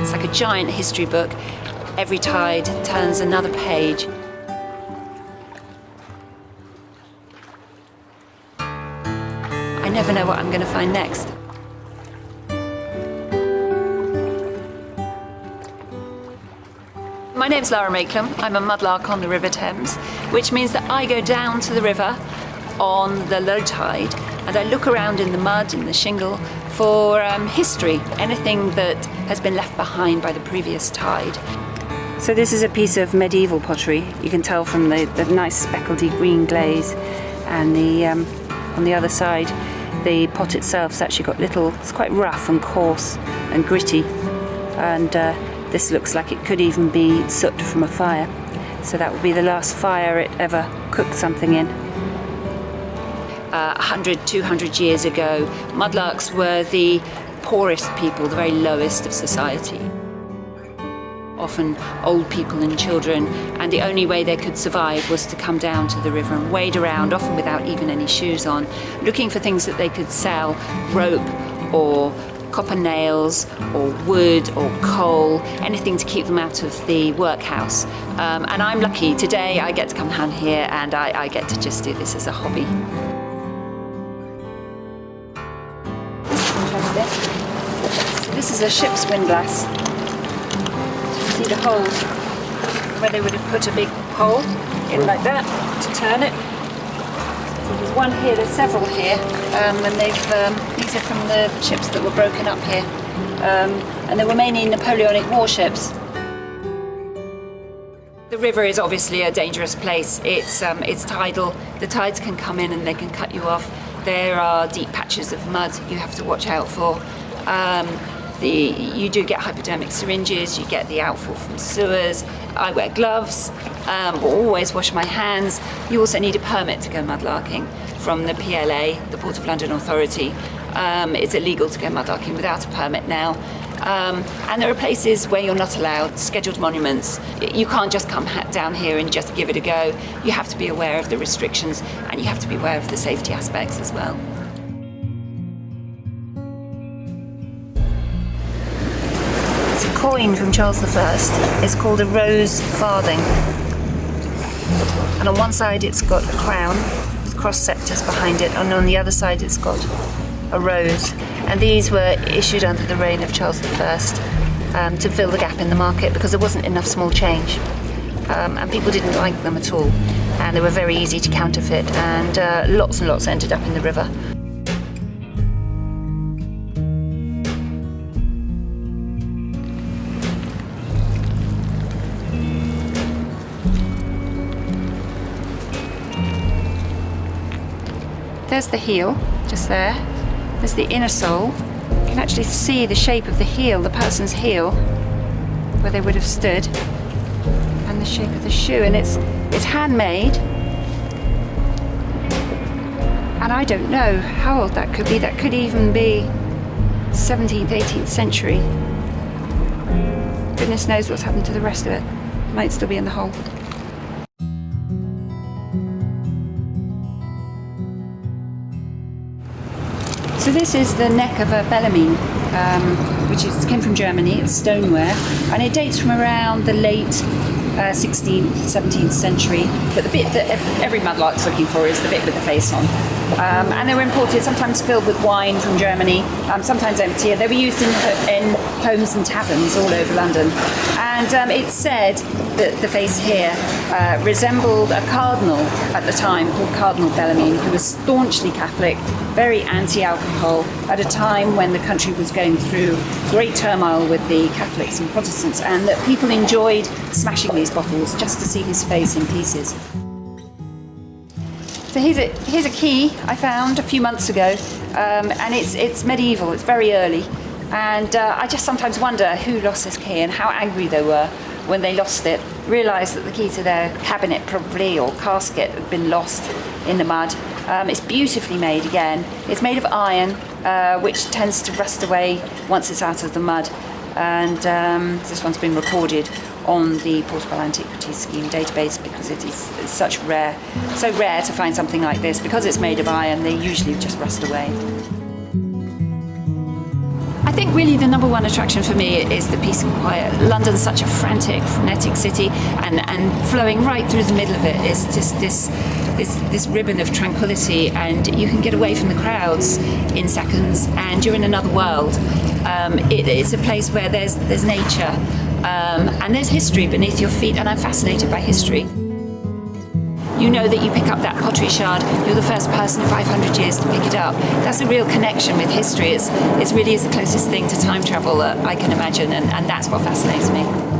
It's like a giant history book. Every tide turns another page. I never know what I'm going to find next. My name's Lara Maiklem. I'm a mudlark on the River Thames, which means that I go down to the river on the low tide and I look around in the mud and the shingle for history, anything that has been left behind by the previous tide. So this is a piece of medieval pottery. You can tell from the nice speckledy green glaze, and on the other side the pot itself's actually got it's quite rough and coarse and gritty, and this looks like it could even be soot from a fire. So that would be the last fire it ever cooked something in. 100, 200 years ago, mudlarks were the poorest people, the very lowest of society. Often old people and children, and the only way they could survive was to come down to the river and wade around, often without even any shoes on, looking for things that they could sell, rope or copper nails or wood or coal, anything to keep them out of the workhouse. And I'm lucky, today I get to come down here and I get to just do this as a hobby. So this is a ship's windlass. See the hole where they would have put a big hole in like that to turn it. So there's one here, there's several here, and these are from the ships that were broken up here, and they were mainly Napoleonic warships. The river is obviously a dangerous place. It's tidal. The tides can come in and they can cut you off. There are deep patches of mud you have to watch out for. You do get hypodermic syringes, you get the outfall from sewers. I wear gloves, always wash my hands. You also need a permit to go mudlarking from the PLA, the Port of London Authority. It's illegal to go mudlarking without a permit now. And there are places where you're not allowed, scheduled monuments. You can't just come down here and just give it a go. You have to be aware of the restrictions and you have to be aware of the safety aspects as well. Coin from Charles I. It's called a rose farthing, and on one side it's got a crown with cross sceptres behind it, and on the other side it's got a rose. And these were issued under the reign of Charles I to fill the gap in the market because there wasn't enough small change, and people didn't like them at all, and they were very easy to counterfeit, and lots and lots ended up in the river. There's the heel, just there. There's the inner sole. You can actually see the shape of the heel, the person's heel, where they would have stood, and the shape of the shoe. And it's handmade. And I don't know how old that could be. That could even be 17th, 18th century. Goodness knows what's happened to the rest of it. It might still be in the hole. So this is the neck of a Bellarmine, which came from Germany. It's stoneware, and it dates from around the late 16th, 17th century. But the bit that every mudlark's looking for is the bit with the face on. And they were imported, sometimes filled with wine from Germany, sometimes empty. And they were used in homes and taverns all over London. And it's said that the face here resembled a cardinal at the time called Cardinal Bellarmine, who was staunchly Catholic, very anti-alcohol, at a time when the country was going through great turmoil with the Catholics and Protestants, and that people enjoyed smashing these bottles just to see his face in pieces. So here's a key I found a few months ago, and it's medieval, it's very early, and I just sometimes wonder who lost this key and how angry they were when they lost it, realised that the key to their cabinet probably, or casket, had been lost in the mud. It's beautifully made again. It's made of iron, which tends to rust away once it's out of the mud, and this one's been recorded on the Portable Antiquities Scheme database because it's so rare to find something like this. Because it's made of iron, they usually just rust away. I think really the number one attraction for me is the peace and quiet. London's such a frantic, frenetic city, and flowing right through the middle of it is just this ribbon of tranquility, and you can get away from the crowds in seconds, and you're in another world. It's a place where there's nature, and there's history beneath your feet, and I'm fascinated by history. You know that you pick up that pottery shard, you're the first person in 500 years to pick it up. That's a real connection with history. It really is the closest thing to time travel that I can imagine, and that's what fascinates me.